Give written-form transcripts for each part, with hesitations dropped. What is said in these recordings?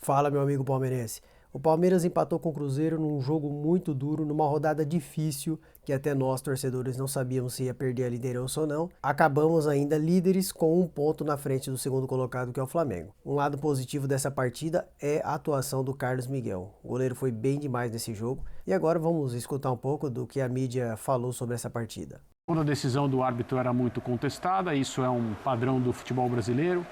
Fala, meu amigo palmeirense. O Palmeiras empatou com o Cruzeiro num jogo muito duro, numa rodada difícil, que até nós, torcedores, não sabíamos se ia perder a liderança ou não. Acabamos ainda líderes com um ponto na frente do segundo colocado, que é o Flamengo. Um lado positivo dessa partida é a atuação do Carlos Miguel. O goleiro foi bem demais nesse jogo. E agora vamos escutar um pouco do que a mídia falou sobre essa partida. Toda a decisão do árbitro era muito contestada, isso é um padrão do futebol brasileiro.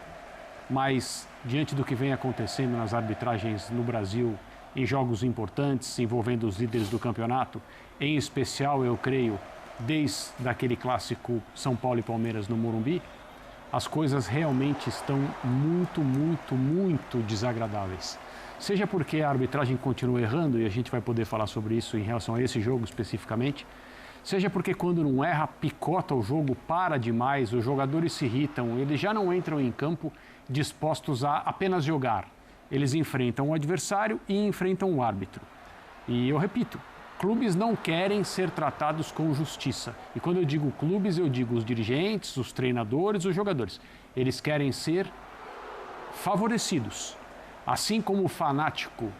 Mas, diante do que vem acontecendo nas arbitragens no Brasil, em jogos importantes envolvendo os líderes do campeonato, em especial, eu creio, desde aquele clássico São Paulo e Palmeiras no Morumbi, as coisas realmente estão muito desagradáveis. Seja porque a arbitragem continua errando, e a gente vai poder falar sobre isso em relação a esse jogo especificamente, seja porque quando não erra, picota o jogo, para demais, os jogadores se irritam, eles já não entram em campo dispostos a apenas jogar. Eles enfrentam o adversário e enfrentam o árbitro. E eu repito, clubes não querem ser tratados com justiça. E quando eu digo clubes, eu digo os dirigentes, os treinadores, os jogadores. Eles querem ser favorecidos. Assim como o fanático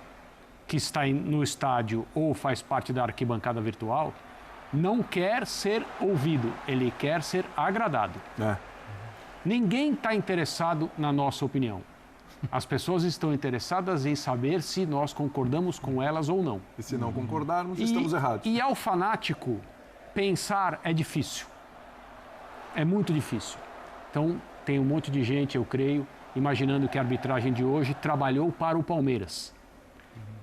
que está no estádio ou faz parte da arquibancada virtual, não quer ser ouvido, ele quer ser agradado. Ninguém está interessado na nossa opinião. As pessoas estão interessadas em saber se nós concordamos com elas ou não. E se não concordarmos, estamos errados. E ao fanático, pensar é difícil. É muito difícil. Então, tem um monte de gente, eu creio, imaginando que a arbitragem de hoje trabalhou para o Palmeiras.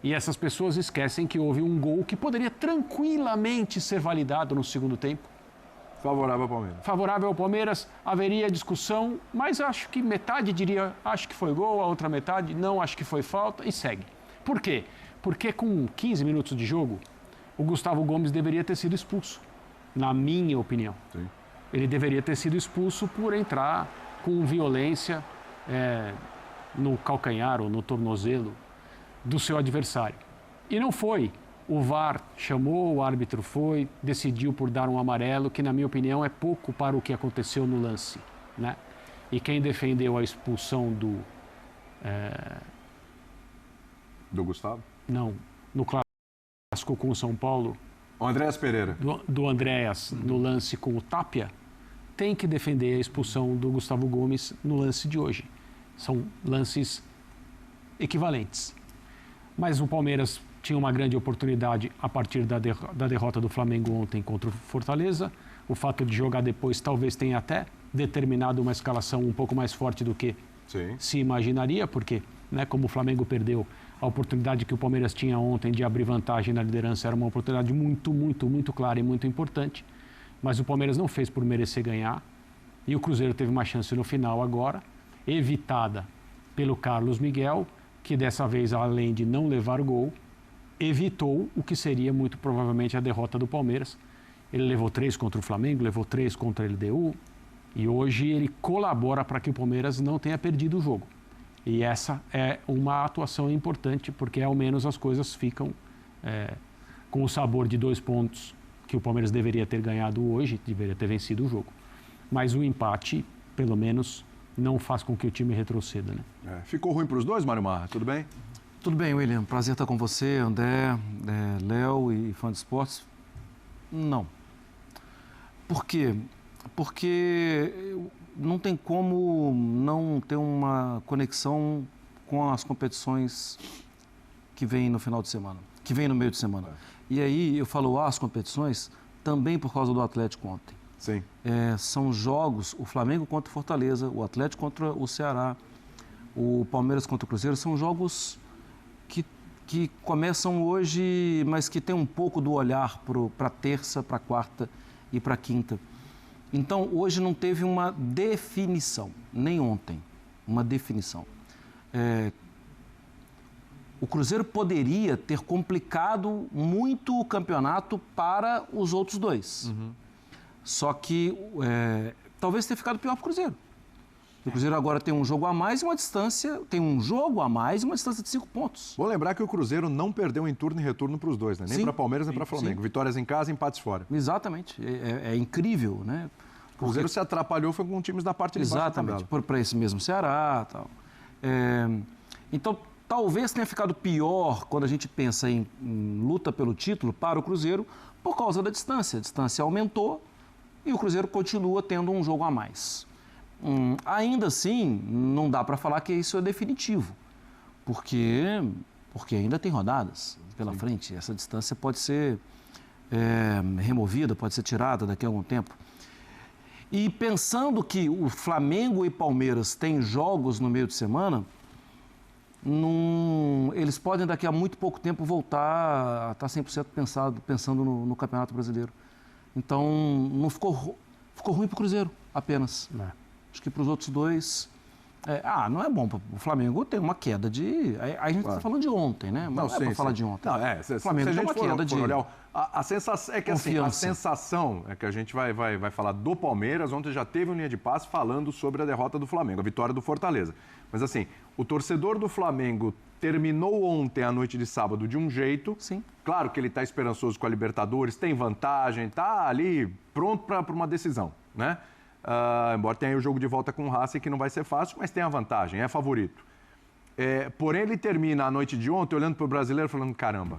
E essas pessoas esquecem que houve um gol que poderia tranquilamente ser validado no segundo tempo. Favorável ao Palmeiras. Favorável ao Palmeiras, haveria discussão, mas acho que metade diria, acho que foi gol, a outra metade, não, acho que foi falta, e segue. Por quê? Porque com 15 minutos de jogo, o Gustavo Gomes deveria ter sido expulso, na minha opinião. Sim. Ele deveria ter sido expulso por entrar com violência no calcanhar ou no tornozelo do seu adversário. E não foi. O VAR chamou, o árbitro foi, decidiu por dar um amarelo, que na minha opinião é pouco para o que aconteceu no lance, né? E quem defendeu a expulsão Do Gustavo? Não, no clássico com o São Paulo. O Andréas Pereira. Do Andréas no lance com o Tapia, tem que defender a expulsão do Gustavo Gomes no lance de hoje. São lances equivalentes. Mas o Palmeiras tinha uma grande oportunidade a partir da derrota do Flamengo ontem contra o Fortaleza. O fato de jogar depois talvez tenha até determinado uma escalação um pouco mais forte do que se imaginaria, porque, né, como o Flamengo perdeu, a oportunidade que o Palmeiras tinha ontem de abrir vantagem na liderança era uma oportunidade muito clara e muito importante. Mas o Palmeiras não fez por merecer ganhar. E o Cruzeiro teve uma chance no final agora, evitada pelo Carlos Miguel, que dessa vez, além de não levar gol, evitou o que seria muito provavelmente a derrota do Palmeiras. Ele levou 3 contra o Flamengo, levou 3 contra a LDU e hoje ele colabora para que o Palmeiras não tenha perdido o jogo. E essa é uma atuação importante, porque ao menos as coisas ficam com o sabor de 2 pontos que o Palmeiras deveria ter ganhado hoje, deveria ter vencido o jogo. Mas o empate, pelo menos, não faz com que o time retroceda, né? Ficou ruim para os dois, Mário Marra? Tudo bem? Tudo bem, William. Prazer estar com você, André, Léo e fã de esportes. Não. Por quê? Porque não tem como não ter uma conexão com as competições que vêm no final de semana, que vêm no meio de semana. E aí eu falo as competições também por causa do Atlético ontem. Sim. São jogos, o Flamengo contra o Fortaleza, o Atlético contra o Ceará, o Palmeiras contra o Cruzeiro, são jogos que começam hoje, mas que tem um pouco do olhar para terça, para quarta e para quinta. Então, hoje não teve uma definição, nem ontem, uma definição. O Cruzeiro poderia ter complicado muito o campeonato para os outros dois. Só que talvez tenha ficado pior para o Cruzeiro. O Cruzeiro agora tem um jogo a mais e uma distância, de 5 pontos. Vou lembrar que o Cruzeiro não perdeu em turno e retorno para os dois, né? Nem para Palmeiras, nem para Flamengo. Sim. Vitórias em casa, empates fora. Exatamente. É incrível, né? O Cruzeiro se atrapalhou com times da parte de baixo da tabela. Exatamente. Para esse mesmo Ceará e tal. Então, Talvez tenha ficado pior quando a gente pensa em luta pelo título para o Cruzeiro por causa da distância. A distância aumentou e o Cruzeiro continua tendo um jogo a mais. Ainda assim, não dá para falar que isso é definitivo, porque ainda tem rodadas pela frente. Essa distância pode ser removida, pode ser tirada daqui a algum tempo. E pensando que o Flamengo e Palmeiras têm jogos no meio de semana, eles podem daqui a muito pouco tempo voltar a estar 100% pensando no Campeonato Brasileiro. Então, não ficou ruim para o Cruzeiro apenas. Acho que para os outros dois... não é bom. O Flamengo tem uma queda de... Aí a gente está falando de ontem, né? Mas não é para falar de ontem. O Flamengo tem uma queda de... A sensação é que assim, a sensação é que a gente vai falar do Palmeiras. Ontem já teve um linha de passe falando sobre a derrota do Flamengo, a vitória do Fortaleza. Mas assim, o torcedor do Flamengo terminou ontem, à noite de sábado, de um jeito. Sim. Claro que ele está esperançoso com a Libertadores, tem vantagem, está ali pronto para uma decisão, né? Embora tenha aí o jogo de volta com o Racing, que não vai ser fácil, mas tem a vantagem, é favorito. Porém, ele termina a noite de ontem olhando para o brasileiro falando, caramba,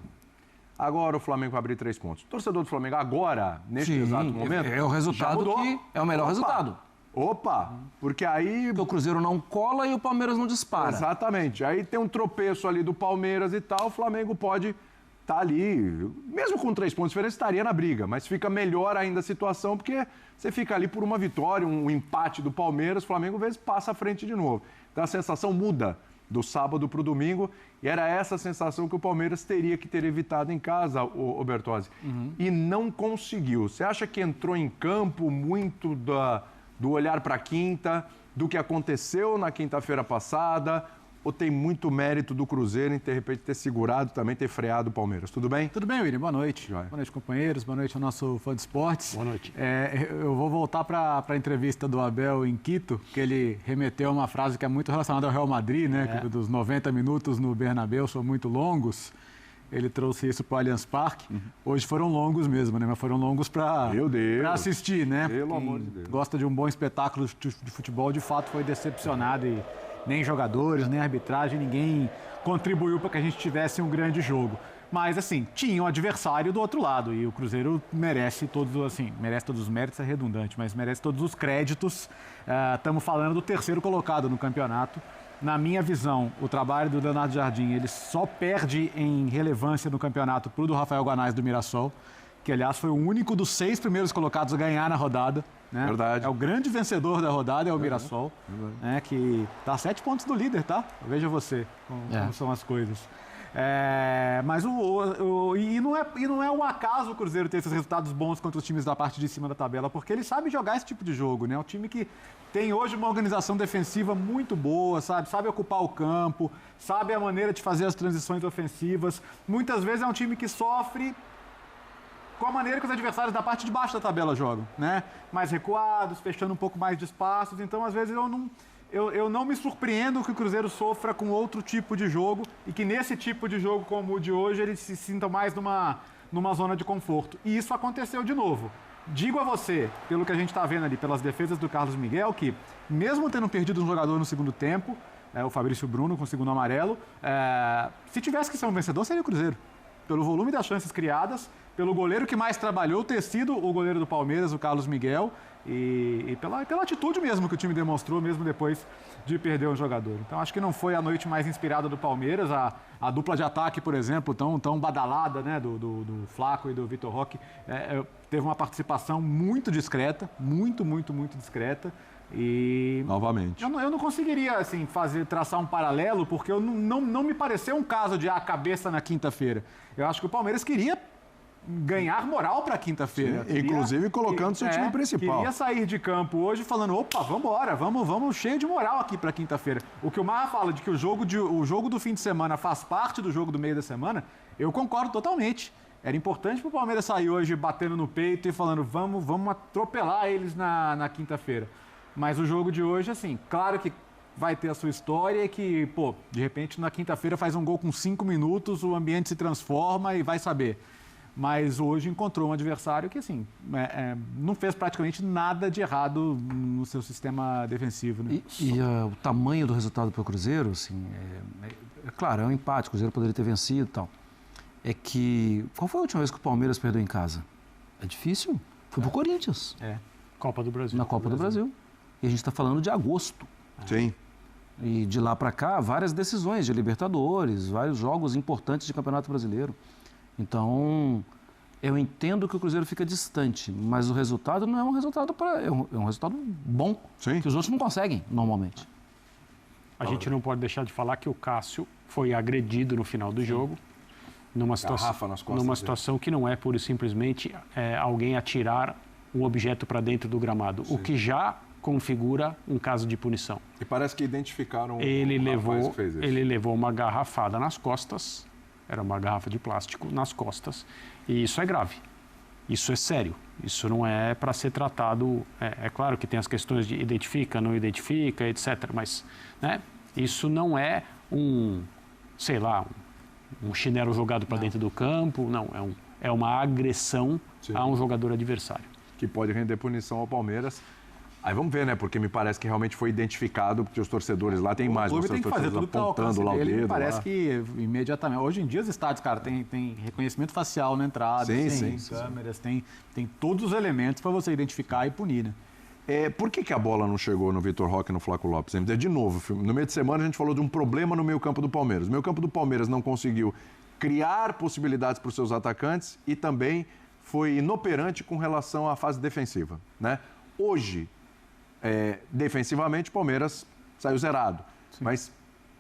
agora o Flamengo vai abrir 3 pontos. O torcedor do Flamengo agora, neste exato momento, é o resultado que é o melhor resultado. Porque aí... Porque o Cruzeiro não cola e o Palmeiras não dispara. Exatamente. Aí tem um tropeço ali do Palmeiras e tal, o Flamengo pode estar ali, mesmo com 3 pontos diferentes, estaria na briga, mas fica melhor ainda a situação, porque você fica ali por uma vitória, um empate do Palmeiras, o Flamengo às vezes passa à frente de novo. Então a sensação muda do sábado para o domingo, e era essa a sensação que o Palmeiras teria que ter evitado em casa, o Bertozzi. E não conseguiu. Você acha que entrou em campo muito do olhar para a quinta, do que aconteceu na quinta-feira passada, ou tem muito mérito do Cruzeiro em, de repente, ter segurado também, ter freado o Palmeiras? Tudo bem? Tudo bem, William. Boa noite. Joia. Boa noite, companheiros. Boa noite ao nosso fã de esportes. Boa noite. Eu vou voltar para a entrevista do Abel em Quito, que ele remeteu a uma frase que é muito relacionada ao Real Madrid, né? Que dos 90 minutos no Bernabéu são muito longos. Ele trouxe isso para o Allianz Parque. Hoje foram longos mesmo, né? Mas foram longos para assistir, né? Pelo amor de Deus. Gosta de um bom espetáculo de futebol, de fato foi decepcionado e nem jogadores, nem arbitragem, ninguém contribuiu para que a gente tivesse um grande jogo. Mas, assim, tinha um adversário do outro lado e o Cruzeiro merece todos os méritos, é redundante, mas merece todos os créditos. Estamos falando do terceiro colocado no campeonato. Na minha visão, o trabalho do Leonardo Jardim, ele só perde em relevância no campeonato para o do Rafael Guanais do Mirassol, que, aliás, foi o único dos 6 primeiros colocados a ganhar na rodada. Né? Verdade. É o grande vencedor da rodada, é o Mirassol, né? Que está a 7 pontos do líder, tá? Veja você como são as coisas. Mas não é um acaso o Cruzeiro ter esses resultados bons contra os times da parte de cima da tabela, porque ele sabe jogar esse tipo de jogo, né? É um time que tem hoje uma organização defensiva muito boa, sabe ocupar o campo, sabe a maneira de fazer as transições ofensivas. Muitas vezes é um time que sofre com a maneira que os adversários da parte de baixo da tabela jogam, né? Mais recuados, fechando um pouco mais de espaços. Então, às vezes, eu não me surpreendo que o Cruzeiro sofra com outro tipo de jogo e que nesse tipo de jogo como o de hoje ele se sinta mais numa zona de conforto. E isso aconteceu de novo. Digo a você, pelo que a gente está vendo ali, pelas defesas do Carlos Miguel, que mesmo tendo perdido um jogador no segundo tempo, o Fabrício Bruno com o segundo amarelo, se tivesse que ser um vencedor, seria o Cruzeiro. Pelo volume das chances criadas, pelo goleiro que mais trabalhou ter sido o goleiro do Palmeiras, o Carlos Miguel, e pela atitude mesmo que o time demonstrou, mesmo depois de perder um jogador. Então, acho que não foi a noite mais inspirada do Palmeiras. A dupla de ataque, por exemplo, tão badalada, né, do Flaco e do Vitor Roque, teve uma participação muito discreta, muito discreta. E novamente. Eu não conseguiria assim, traçar um paralelo, porque não me pareceu um caso de cabeça na quinta-feira. Eu acho que o Palmeiras queria ganhar moral para quinta-feira. Inclusive colocando seu time principal. Queria sair de campo hoje falando, opa, vambora, vamos cheio de moral aqui para quinta-feira. O que o Marra fala de que o jogo do fim de semana faz parte do jogo do meio da semana, eu concordo totalmente. Era importante para o Palmeiras sair hoje batendo no peito e falando, vamos atropelar eles na quinta-feira. Mas o jogo de hoje, assim, claro que vai ter a sua história e que, de repente na quinta-feira faz um gol com 5 minutos, o ambiente se transforma e vai saber. mas hoje encontrou um adversário que, assim, não fez praticamente nada de errado no seu sistema defensivo. Né? O tamanho do resultado para o Cruzeiro, assim, claro, é um empate, o Cruzeiro poderia ter vencido e tal. É que, qual foi a última vez que o Palmeiras perdeu em casa? É difícil. Foi pro Corinthians. Copa do Brasil. Na Copa do Brasil. E a gente está falando de agosto. Sim. E de lá para cá, várias decisões de Libertadores, vários jogos importantes de Campeonato Brasileiro. Então, eu entendo que o Cruzeiro fica distante, mas o resultado não é um resultado é um resultado bom, Sim. que os outros não conseguem normalmente. A gente não pode deixar de falar que o Cássio foi agredido no final do jogo, numa situação que não é pura e simplesmente alguém atirar um objeto para dentro do gramado, o que já configura um caso de punição. E parece que identificaram ele o rapaz que fez isso. Ele levou uma garrafada nas costas, era uma garrafa de plástico nas costas, e isso é grave, isso é sério, isso não é para ser tratado, é claro que tem as questões de identifica, não identifica, etc., mas né, isso não é um chinelo jogado para dentro do campo, não, é uma agressão a um jogador adversário. Que pode render punição ao Palmeiras. Aí vamos ver, né? Porque me parece que realmente foi identificado, porque os torcedores lá têm mais, o clube tem que fazer tudo apontando lá o dedo. Me parece que imediatamente. Hoje em dia os estádios, cara, tem reconhecimento facial na entrada, tem câmeras, tem todos os elementos para você identificar e punir, né? Por que a bola não chegou no Vitor Roque e no Flaco Lopes? De novo, no meio de semana a gente falou de um problema no meio-campo do Palmeiras. O meio-campo do Palmeiras não conseguiu criar possibilidades para os seus atacantes e também foi inoperante com relação à fase defensiva, né? Hoje, defensivamente, o Palmeiras saiu zerado. Sim. Mas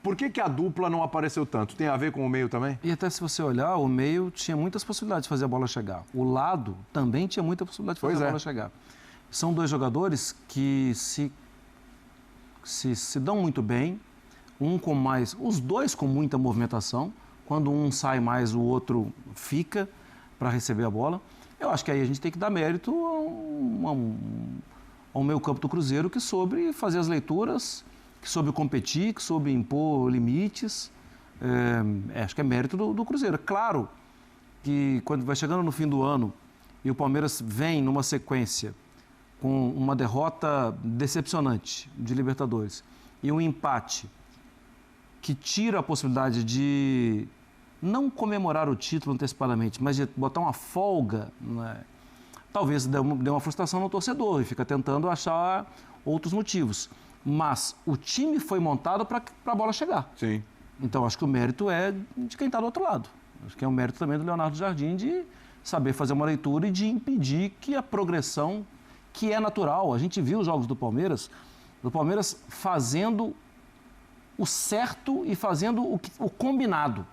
por que a dupla não apareceu tanto? Tem a ver com o meio também? E até se você olhar, o meio tinha muitas possibilidades de fazer a bola chegar. O lado também tinha muita possibilidade de fazer a bola chegar. São dois jogadores que se dão muito bem, os dois com muita movimentação. Quando um sai mais, o outro fica para receber a bola. Eu acho que aí a gente tem que dar mérito ao meio campo do Cruzeiro, que soube fazer as leituras, que soube competir, que soube impor limites. Acho que é mérito do Cruzeiro. Claro que quando vai chegando no fim do ano e o Palmeiras vem numa sequência com uma derrota decepcionante de Libertadores e um empate que tira a possibilidade de não comemorar o título antecipadamente, mas de botar uma folga, né? Talvez dê uma frustração no torcedor e fica tentando achar outros motivos. Mas o time foi montado para a bola chegar. Sim. Então, acho que o mérito é de quem está do outro lado. Acho que é um mérito também do Leonardo Jardim de saber fazer uma leitura e de impedir que a progressão, que é natural. A gente viu os jogos do Palmeiras fazendo o certo e fazendo o combinado.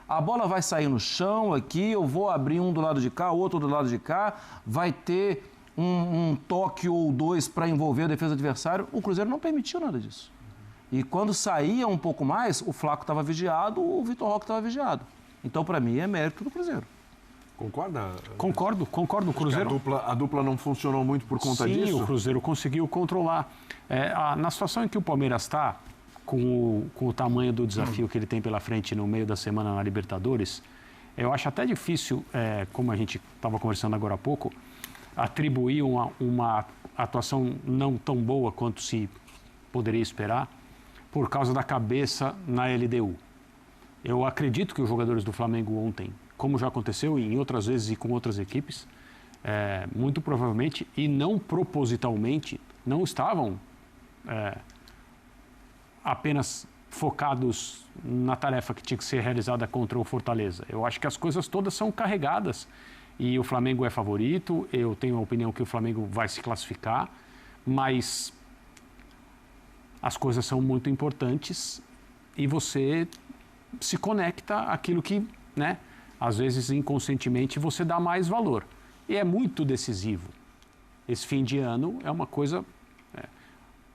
A bola vai sair no chão aqui, eu vou abrir um do lado de cá, outro do lado de cá, vai ter um toque ou dois para envolver a defesa adversária. O Cruzeiro não permitiu nada disso. E quando saía um pouco mais, o Flaco estava vigiado, o Vitor Roque estava vigiado. Então, para mim, é mérito do Cruzeiro. Concorda? Concordo. O Cruzeiro... A dupla não funcionou muito por conta disso? Sim, o Cruzeiro conseguiu controlar. Na situação em que o Palmeiras está, com o tamanho do desafio que ele tem pela frente no meio da semana na Libertadores, eu acho até difícil, como a gente estava conversando agora há pouco, atribuir uma atuação não tão boa quanto se poderia esperar por causa da cabeça na LDU. Eu acredito que os jogadores do Flamengo ontem, como já aconteceu em outras vezes e com outras equipes, muito provavelmente e não propositalmente, não estavam apenas focados na tarefa que tinha que ser realizada contra o Fortaleza. Eu acho que as coisas todas são carregadas e o Flamengo é favorito, eu tenho a opinião que o Flamengo vai se classificar, mas as coisas são muito importantes e você se conecta àquilo que, né, às vezes inconscientemente você dá mais valor. E é muito decisivo. Esse fim de ano é uma coisa,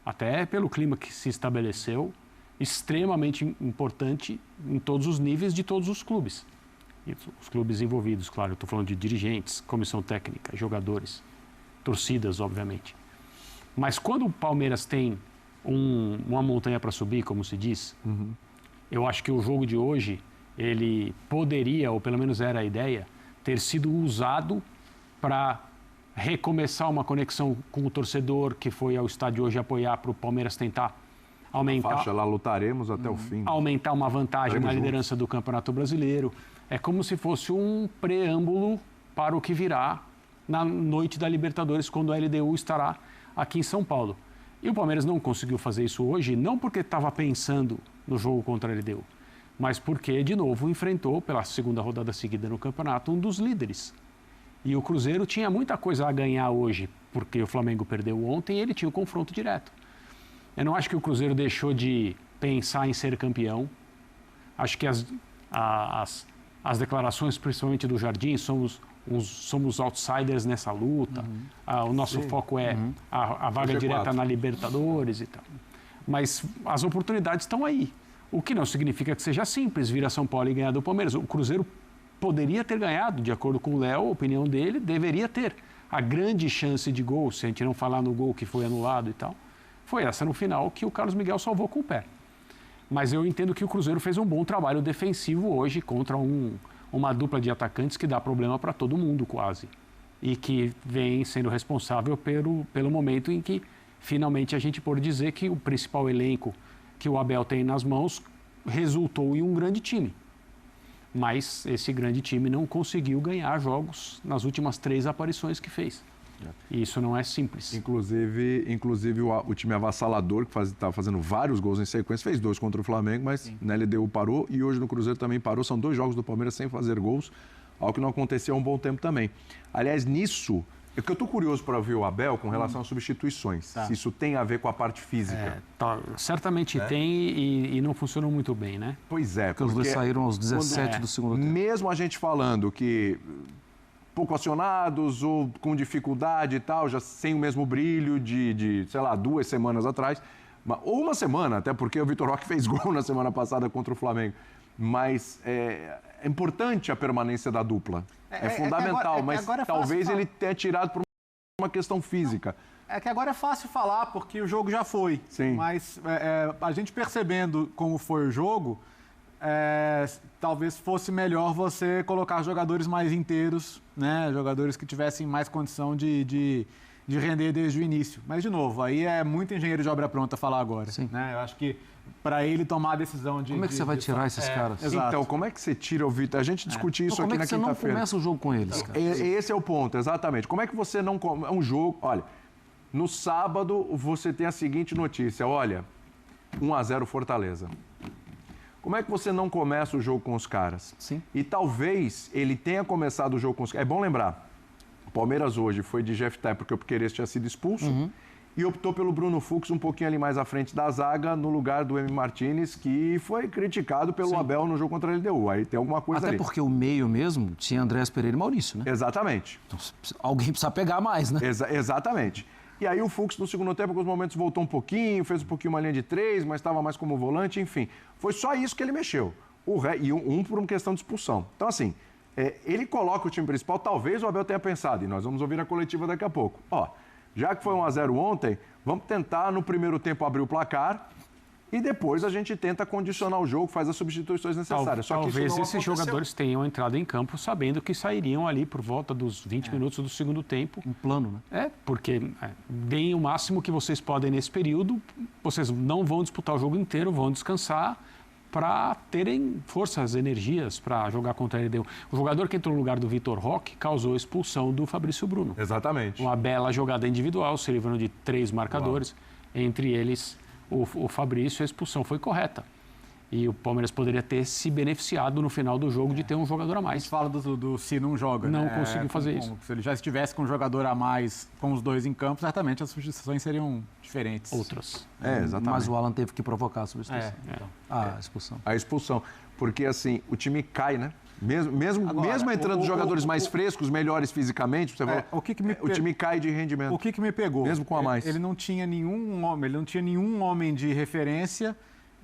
até pelo clima que se estabeleceu, extremamente importante em todos os níveis de todos os clubes. E os clubes envolvidos, claro, eu estou falando de dirigentes, comissão técnica, jogadores, torcidas, obviamente. Mas quando o Palmeiras tem uma montanha para subir, como se diz, eu acho que o jogo de hoje, ele poderia, ou pelo menos era a ideia, ter sido usado para recomeçar uma conexão com o torcedor que foi ao estádio hoje apoiar para o Palmeiras tentar aumentar. Faixa lá, lutaremos até o fim. Aumentar uma vantagem Estaremos na liderança do Campeonato Brasileiro. É como se fosse um preâmbulo para o que virá na noite da Libertadores, quando a LDU estará aqui em São Paulo. E o Palmeiras não conseguiu fazer isso hoje, não porque estava pensando no jogo contra a LDU, mas porque, de novo, enfrentou, pela segunda rodada seguida no campeonato, um dos líderes. E o Cruzeiro tinha muita coisa a ganhar hoje, porque o Flamengo perdeu ontem e ele tinha o confronto direto. Eu não acho que o Cruzeiro deixou de pensar em ser campeão. Acho que as declarações, principalmente do Jardim, somos outsiders nessa luta. O nosso foco é a vaga direta na Libertadores e tal. Mas as oportunidades estão aí. O que não significa que seja simples vir a São Paulo e ganhar do Palmeiras. O Cruzeiro poderia ter ganhado, de acordo com o Léo, a opinião dele, deveria ter. A grande chance de gol, se a gente não falar no gol que foi anulado e tal, foi essa no final que o Carlos Miguel salvou com o pé. Mas eu entendo que o Cruzeiro fez um bom trabalho defensivo hoje contra uma dupla de atacantes que dá problema para todo mundo quase. E que vem sendo responsável pelo momento em que finalmente a gente pode dizer que o principal elenco que o Abel tem nas mãos resultou em um grande time. Mas esse grande time não conseguiu ganhar jogos nas últimas 3 aparições que fez. E isso não é simples. Inclusive o time avassalador, que estava fazendo vários gols em sequência, fez 2 contra o Flamengo, mas na LDU parou e hoje no Cruzeiro também parou. São 2 jogos do Palmeiras sem fazer gols, algo que não aconteceu há um bom tempo também. Aliás, nisso, é que eu estou curioso para ouvir o Abel com relação às substituições. Se isso tem a ver com a parte física. Certamente tem e não funcionou muito bem, né? Pois é. Porque os dois saíram aos 17 do segundo tempo. Mesmo a gente falando que pouco acionados ou com dificuldade e tal, já sem o mesmo brilho de sei lá, 2 semanas atrás, ou uma semana, até porque o Vitor Roque fez gol na semana passada contra o Flamengo. Mas é importante a permanência da dupla. É fundamental, mas talvez ele tenha tirado por uma questão física. É que agora é fácil falar, porque o jogo já foi. Sim. Mas a gente percebendo como foi o jogo, talvez fosse melhor você colocar jogadores mais inteiros, né? Jogadores que tivessem mais condição de render desde o início. Mas, de novo, aí é muito engenheiro de obra pronta falar agora. Sim. Né? Eu acho que para ele tomar a decisão de... Como é que você vai tirar esses caras? Exato. Então, como é que você tira o Vitor? A gente discutiu isso aqui na quinta-feira. Como é que você não começa o jogo com eles, cara? Esse é o ponto, exatamente. Como é que você não... É um jogo... Olha, no sábado você tem a seguinte notícia. Olha, 1-0 Fortaleza. Como é que você não começa o jogo com os caras? Sim. E talvez ele tenha começado o jogo com os caras. É bom lembrar, o Palmeiras hoje foi de Jeff Tepp porque o Piquerez tinha sido expulso e optou pelo Bruno Fux um pouquinho ali mais à frente da zaga, no lugar do M. Martinez, que foi criticado pelo Abel no jogo contra a LDU. Aí tem alguma coisa ali. Até porque o meio mesmo tinha Andrés Pereira e Maurício, né? Exatamente. Então, alguém precisa pegar mais, né? Exatamente. E aí o Fux, no segundo tempo, em alguns momentos voltou um pouquinho, fez um pouquinho uma linha de 3, mas estava mais como volante, enfim. Foi só isso que ele mexeu. E por uma questão de expulsão. Então, assim, ele coloca o time principal, talvez o Abel tenha pensado, e nós vamos ouvir a coletiva daqui a pouco. Já que foi 1-0 ontem, vamos tentar no primeiro tempo abrir o placar e depois a gente tenta condicionar o jogo, faz as substituições necessárias. Só que talvez isso não esses aconteceu. jogadores tenham entrado em campo sabendo que sairiam ali por volta dos 20 minutos do segundo tempo. Um plano, né? Porque deem o máximo que vocês podem nesse período, vocês não vão disputar o jogo inteiro, vão descansar para terem forças, energias para jogar contra a LDU. O jogador que entrou no lugar do Vitor Roque causou a expulsão do Fabrício Bruno. Exatamente. Uma bela jogada individual, se livrando de 3 marcadores, entre eles o Fabrício, a expulsão foi correta. E o Palmeiras poderia ter se beneficiado no final do jogo de ter um jogador a mais. A gente fala do se não joga, não né? conseguiu fazer isso. Se ele já estivesse com um jogador a mais, com os dois em campo, certamente as substituições seriam diferentes. Outras. Exatamente. Mas o Alan teve que provocar a substituição. A expulsão. A expulsão. Porque, assim, o time cai, né? Mesmo entrando jogadores mais frescos, melhores fisicamente, você fala, o time cai de rendimento. O que me pegou? Mesmo com a mais. Ele não tinha nenhum homem de referência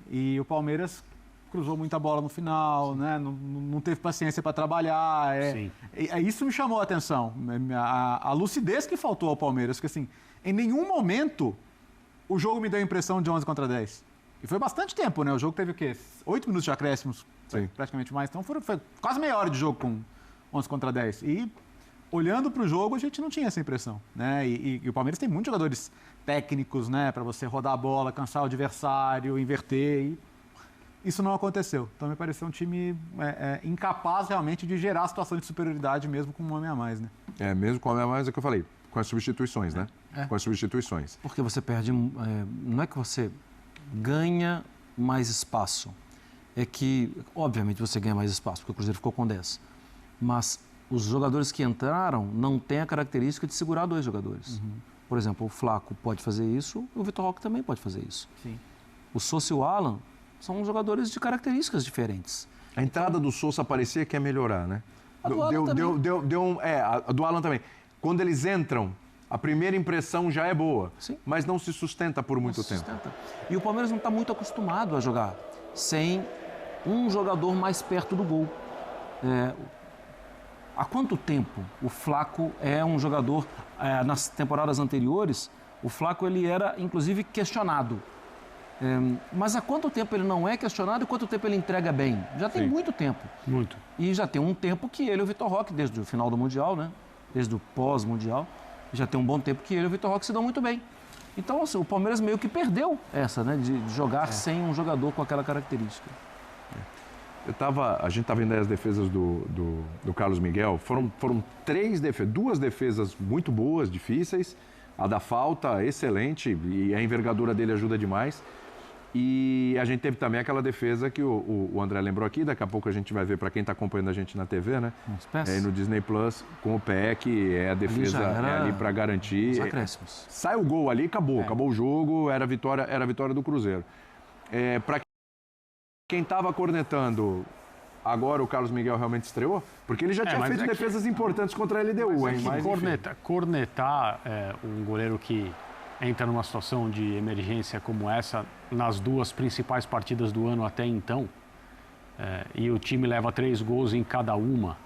e o Palmeiras cruzou muita bola no final, né? Não teve paciência para trabalhar. Isso me chamou a atenção. A lucidez que faltou ao Palmeiras, porque assim, em nenhum momento o jogo me deu a impressão de 11 contra 10. E foi bastante tempo, né? O jogo teve o quê? 8 minutos de acréscimos, praticamente mais. Então foi quase meia hora de jogo 11 contra 10. E olhando para o jogo, a gente não tinha essa impressão, né? E o Palmeiras tem muitos jogadores técnicos, né? Para você rodar a bola, cansar o adversário, inverter. E isso não aconteceu. Então, me pareceu um time incapaz realmente de gerar a situação de superioridade mesmo com um homem a mais, né? Mesmo com um homem a mais, é o que eu falei. Com as substituições, né? Com as substituições. Porque você perde... não é que você ganha mais espaço. É que, obviamente, você ganha mais espaço, porque o Cruzeiro ficou com 10. Mas os jogadores que entraram não têm a característica de segurar 2 jogadores. Por exemplo, o Flaco pode fazer isso, o Vitor Roque também pode fazer isso. Sim. O Sousa e o Alan são jogadores de características diferentes. A entrada do Sousa parecia que ia melhorar, né? A do Alan também. A do Alan também. Quando eles entram, a primeira impressão já é boa, Sim. mas não se sustenta por muito tempo. E o Palmeiras não está muito acostumado a jogar sem um jogador mais perto do gol. Há quanto tempo o Flaco é um jogador... nas temporadas anteriores, o Flaco ele era, inclusive, questionado. Mas há quanto tempo ele não é questionado e quanto tempo ele entrega bem? Já tem muito tempo. Muito. E já tem um tempo que ele e o Vitor Roque, desde o final do Mundial, né? Desde o pós-Mundial, já tem um bom tempo que ele e o Vitor Roque se dão muito bem. Então, assim, o Palmeiras meio que perdeu essa, né? De jogar sem um jogador com aquela característica. A gente estava vendo as defesas do Carlos Miguel. Foram 2 defesas muito boas, difíceis. A da falta, excelente, e a envergadura dele ajuda demais. E a gente teve também aquela defesa que o André lembrou aqui, daqui a pouco a gente vai ver para quem está acompanhando a gente na TV, né? No Disney Plus, com o pé, que é a defesa ali para garantir. Os acréscimos. Sai o gol ali, acabou o jogo, era a vitória do Cruzeiro. Para quem estava cornetando, agora o Carlos Miguel realmente estreou? Porque ele já tinha feito defesas importantes contra a LDU, hein? Cornetar um goleiro que entra numa situação de emergência como essa, nas 2 principais partidas do ano até então, e o time leva 3 gols em cada uma,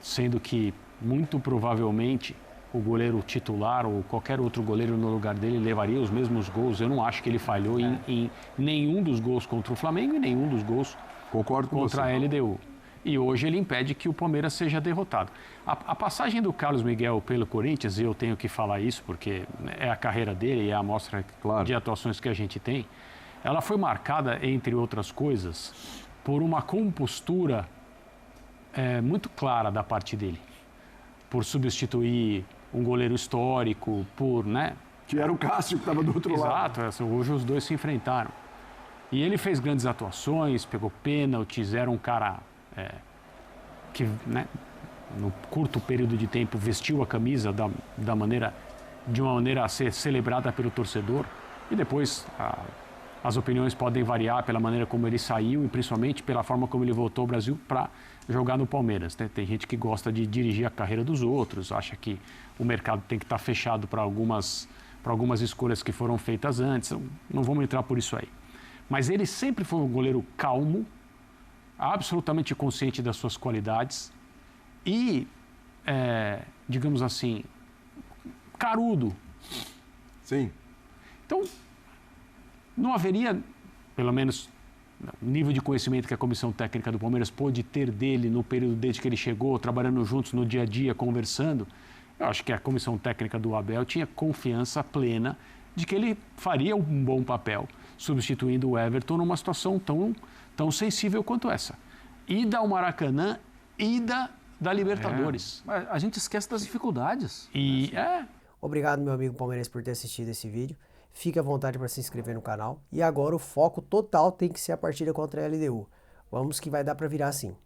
sendo que, muito provavelmente, o goleiro titular ou qualquer outro goleiro no lugar dele levaria os mesmos gols. Eu não acho que ele falhou em nenhum dos gols contra o Flamengo e nenhum dos gols contra a LDU. E hoje ele impede que o Palmeiras seja derrotado. A passagem do Carlos Miguel pelo Corinthians, e eu tenho que falar isso porque é a carreira dele e é a amostra de atuações que a gente tem, ela foi marcada, entre outras coisas, por uma compostura muito clara da parte dele. Por substituir um goleiro histórico, que era o Cássio, que estava do outro lado. Exato, hoje os dois se enfrentaram. E ele fez grandes atuações, pegou pênaltis, era um cara que, no curto período de tempo, vestiu a camisa de uma maneira a ser celebrada pelo torcedor. E depois as opiniões podem variar pela maneira como ele saiu e principalmente pela forma como ele voltou ao Brasil para jogar no Palmeiras, né? Tem gente que gosta de dirigir a carreira dos outros, acha que o mercado tem que estar fechado para algumas escolhas que foram feitas antes. Não vamos entrar por isso aí. Mas ele sempre foi um goleiro calmo, absolutamente consciente das suas qualidades e, digamos assim, carudo. Sim. Então, não haveria, pelo menos, o nível de conhecimento que a comissão técnica do Palmeiras pôde ter dele no período desde que ele chegou, trabalhando juntos no dia a dia, conversando. Eu acho que a comissão técnica do Abel tinha confiança plena de que ele faria um bom papel, substituindo o Everton numa situação tão sensível quanto essa. Ida ao Maracanã, ida da Libertadores. A gente esquece das dificuldades. Obrigado, meu amigo palmeirense, por ter assistido esse vídeo. Fique à vontade para se inscrever no canal. E agora o foco total tem que ser a partida contra a LDU. Vamos que vai dar para virar sim.